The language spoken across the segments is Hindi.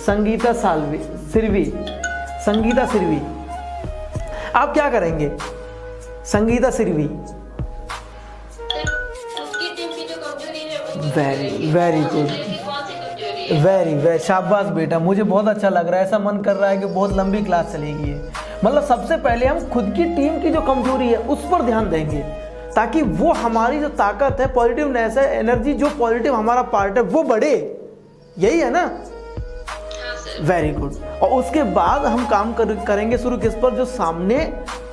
संगीता सिरवी। संगीता सिरवी, आप क्या करेंगे? Sangeeta Sirvi, very good, very शाबाश बेटा, मुझे बहुत अच्छा लग रहा है। ऐसा मन कर रहा है कि बहुत लंबी क्लास चलेगी ये। मतलब सबसे पहले हम खुद की टीम की जो कमजोरी है उस पर ध्यान देंगे, ताकि वो हमारी जो ताकत है, पॉजिटिवनेस है, एनर्जी, जो पॉजिटिव हमारा पार्ट है वो बढ़े। यही है ना? Very good. और उसके बाद हम काम करेंगे शुरू किस पर? जो सामने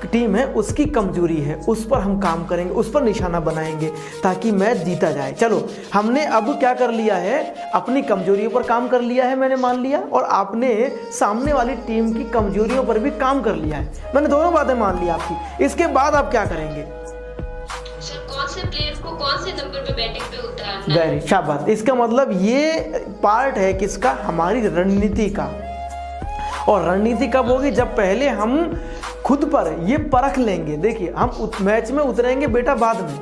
टीम है उसकी कमजोरी है उस पर हम काम करेंगे, उस पर निशाना बनाएंगे ताकि मैच जीता जाए। चलो, हमने अब क्या कर लिया है? अपनी कमजोरियों पर काम कर लिया है, मैंने मान लिया, और आपने सामने वाली टीम की कमजोरियों पर भी काम कर लिया है। मैंने दोनों बातें मान ली आपकी। इसके बाद आप क्या करेंगे? कौन से प्लेयर को कौन से नंबर पे बैटिंग पे उतारना है? वेरी शाबाश। इसका मतलब ये पार्ट है किसका? हमारी रणनीति का। और रणनीति कब होगी? जब पहले हम खुद पर ये परख लेंगे। देखिए, हम मैच में उतरेंगे बेटा बाद में,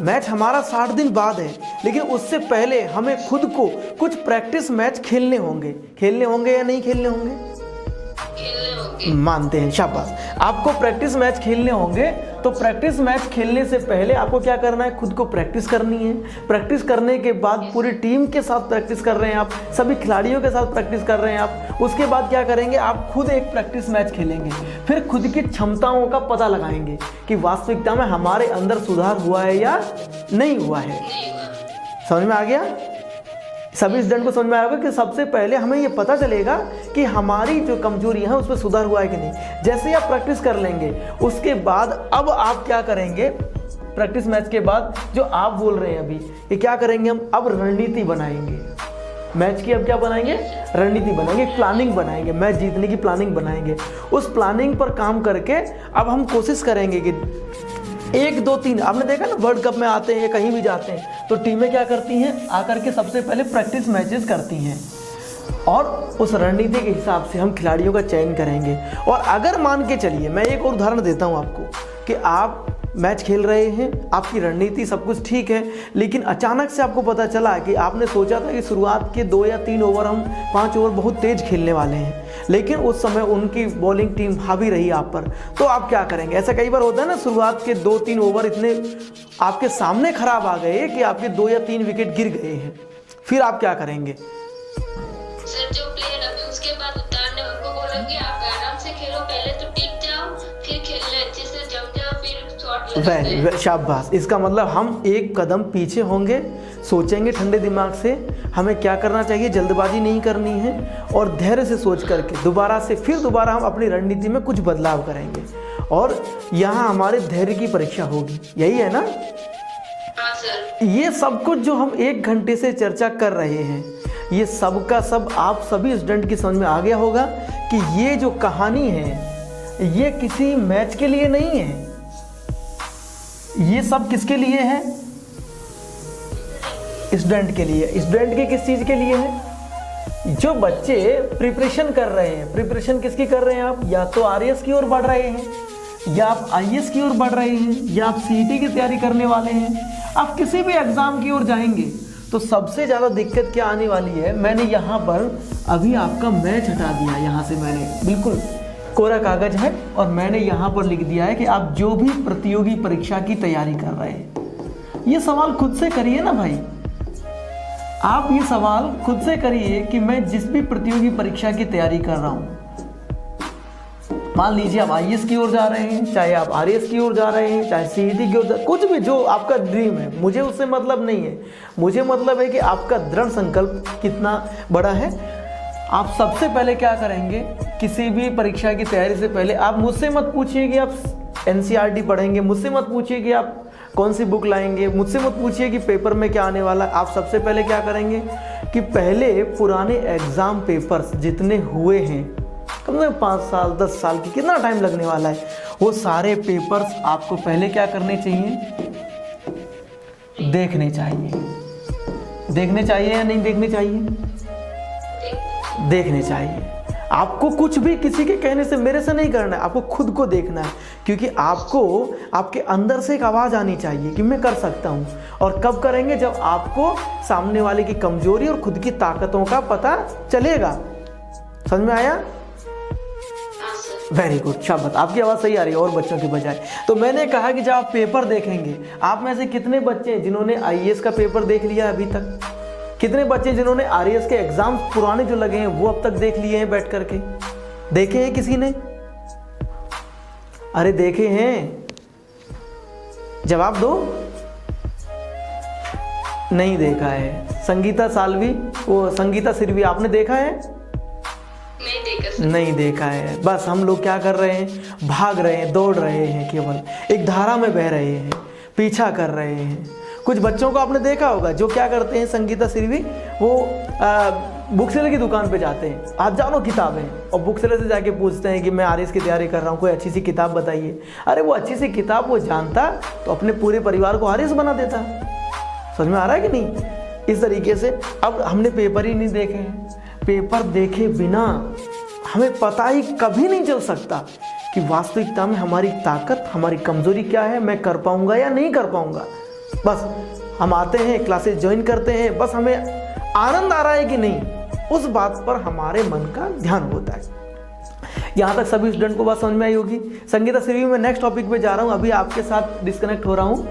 मैच हमारा 60 दिन बाद है, लेकिन उससे पहले हमें खुद को कुछ प्रैक्टिस मैच खेलने होंगे। खेलने होंगे या नहीं खेलने होंगे? मानते हैं, शाबाश। आपको प्रैक्टिस मैच खेलने होंगे, तो प्रैक्टिस मैच खेलने से पहले आपको क्या करना है? खुद को प्रैक्टिस करनी है। प्रैक्टिस करने के बाद पूरी टीम के साथ प्रैक्टिस कर रहे हैं आप, सभी खिलाड़ियों के साथ प्रैक्टिस कर रहे हैं आप। उसके बाद क्या करेंगे? आप खुद एक प्रैक्टिस मैच खेलेंगे, फिर खुद की क्षमताओं का पता लगाएंगे कि वास्तविकता में हमारे अंदर सुधार हुआ है या नहीं हुआ है। समझ में आ गया? सभी स्टूडेंट को समझ में आएगा कि सबसे पहले हमें ये पता चलेगा कि हमारी जो कमजोरी है उस पर सुधार हुआ है कि नहीं। जैसे ही आप प्रैक्टिस कर लेंगे, उसके बाद अब आप क्या करेंगे? प्रैक्टिस मैच के बाद जो आप बोल रहे हैं अभी, ये क्या करेंगे? हम अब रणनीति बनाएंगे मैच की। अब क्या बनाएंगे? रणनीति बनाएंगे, प्लानिंग बनाएंगे, मैच जीतने की प्लानिंग बनाएंगे। उस प्लानिंग पर काम करके अब हम कोशिश करेंगे कि 1, 2, 3, आपने देखा ना वर्ल्ड कप में आते हैं या कहीं भी जाते हैं तो टीमें क्या करती हैं? आकर के सबसे पहले प्रैक्टिस मैचेस करती हैं, और उस रणनीति के हिसाब से हम खिलाड़ियों का चयन करेंगे। और अगर मान के चलिए, मैं एक और उदाहरण देता हूं आपको, कि आप मैच खेल रहे हैं, आपकी रणनीति सब कुछ ठीक है, लेकिन अचानक से आपको पता चला कि आपने सोचा था कि शुरुआत के 2 या 3 ओवर, हम 5 ओवर बहुत तेज खेलने वाले हैं, लेकिन उस समय उनकी बॉलिंग टीम हावी रही आप पर। तो आप क्या करेंगे? ऐसा कई बार होता है ना, शुरुआत के 2-3 ओवर इतने आपके सामने खराब आ गए कि आपके 2 या 3 विकेट गिर गए हैं। फिर आप क्या करेंगे? सर, जो प्लेयर अभी उसके बाद उतारने, उनको बोलेंगे आप आराम से खेलो, पहले तो टिक जाओ, फिर खेलना अच्छे से जम जाओ, फिर शॉट लगाओ। वेरी शाबाश। इसका मतलब हम एक कदम पीछे होंगे, सोचेंगे ठंडे दिमाग से हमें क्या करना चाहिए, जल्दबाजी नहीं करनी है, और धैर्य से सोच करके दोबारा हम अपनी रणनीति में कुछ बदलाव करेंगे, और यहाँ हमारे धैर्य की परीक्षा होगी। यही है ना? हाँ सर। ये सब कुछ जो हम 1 घंटे से चर्चा कर रहे हैं, ये सब का सब आप सभी स्टूडेंट की समझ में आ गया होगा कि ये जो कहानी है ये किसी मैच के लिए नहीं है। ये सब किसके लिए है? स्टूडेंट के लिए। स्टूडेंट के किस चीज़ के लिए है? जो बच्चे प्रिपरेशन कर रहे हैं। प्रिपरेशन किसकी कर रहे हैं आप? या तो आरएस की ओर बढ़ रहे हैं, या आप आईएएस की ओर बढ़ रहे हैं, या आप सीईटी की तैयारी करने वाले हैं। आप किसी भी एग्ज़ाम की ओर जाएंगे तो सबसे ज़्यादा दिक्कत क्या आने वाली है? मैंने यहाँ पर अभी आपका मैच हटा दिया, यहाँ से मैंने बिल्कुल कोरा कागज़ है, और मैंने यहाँ पर लिख दिया है कि आप जो भी प्रतियोगी परीक्षा की तैयारी कर रहे हैं, ये सवाल खुद से करिए ना भाई। आप ये सवाल खुद से करिए कि मैं जिस भी प्रतियोगी परीक्षा की तैयारी कर रहा हूँ, मान लीजिए आप आईएएस की ओर जा रहे हैं, चाहे आप आरएएस की ओर जा रहे हैं, चाहे सीईटी की ओर, कुछ भी जो आपका ड्रीम है, मुझे उससे मतलब नहीं है। मुझे मतलब है कि आपका दृढ़ संकल्प कितना बड़ा है। आप सबसे पहले क्या करेंगे? किसी भी परीक्षा की तैयारी से पहले आप मुझसे मत पूछिए कि आप एनसीईआरटी पढ़ेंगे, मुझसे मत पूछिए कि आप कौन सी बुक लाएंगे, मुझसे मत पूछिए कि पेपर में क्या आने वाला है। आप सबसे पहले क्या करेंगे कि पहले पुराने एग्ज़ाम पेपर्स जितने हुए हैं, कम से कम 5 साल 10 साल की, कितना टाइम लगने वाला है, वो सारे पेपर्स आपको पहले क्या करने चाहिए? देखने चाहिए। देखने चाहिए या नहीं देखने चाहिए? देखने चाहिए। आपको कुछ भी किसी के कहने से, मेरे से नहीं करना है, आपको खुद को देखना है, क्योंकि आपको आपके अंदर से एक आवाज़ आनी चाहिए कि मैं कर सकता हूँ। और कब करेंगे? जब आपको सामने वाले की कमजोरी और खुद की ताकतों का पता चलेगा। समझ में आया? हाँ सर। वेरी गुड, शाबाश, आपकी आवाज़ सही आ रही है और बच्चों की बजाय। तो मैंने कहा कि जब आप पेपर देखेंगे, आप में से कितने बच्चे हैं जिन्होंने आईएएस का पेपर देख लिया अभी तक? कितने बच्चे जिन्होंने आरएएस के एग्जाम पुराने जो लगे हैं वो अब तक देख लिए हैं बैठ करके? देखे हैं किसी ने? अरे देखे हैं? जवाब दो। नहीं देखा है। संगीता सालवी, वो संगीता सिरवी, आपने देखा है? नहीं देखा सर। नहीं देखा है। बस हम लोग क्या कर रहे हैं? भाग रहे हैं, दौड़ रहे हैं, केवल एक धारा में बह रहे हैं, पीछा कर रहे हैं। कुछ बच्चों को आपने देखा होगा जो क्या करते हैं, संगीता सिरवी, वो बुक सेलर की दुकान पे जाते हैं, हजारों किताबें, और बुक सेलर से जाके पूछते हैं कि मैं आरएएस की तैयारी कर रहा हूँ, कोई अच्छी सी किताब बताइए। अरे वो अच्छी सी किताब वो जानता तो अपने पूरे परिवार को आरएएस बना देता। समझ में आ रहा है कि नहीं? इस तरीके से अब हमने पेपर ही नहीं देखे हैं। पेपर देखे बिना हमें पता ही कभी नहीं चल सकता कि वास्तविकता में हमारी ताकत, हमारी कमजोरी क्या है, मैं कर पाऊंगा या नहीं कर पाऊंगा। बस हम आते हैं, क्लासेस ज्वाइन करते हैं, बस हमें आनंद आ रहा है कि नहीं, उस बात पर हमारे मन का ध्यान होता है। यहाँ तक सभी स्टूडेंट को बात समझ में आई होगी। संगीता सिरवी में नेक्स्ट टॉपिक पे जा रहा हूँ, अभी आपके साथ डिस्कनेक्ट हो रहा हूँ।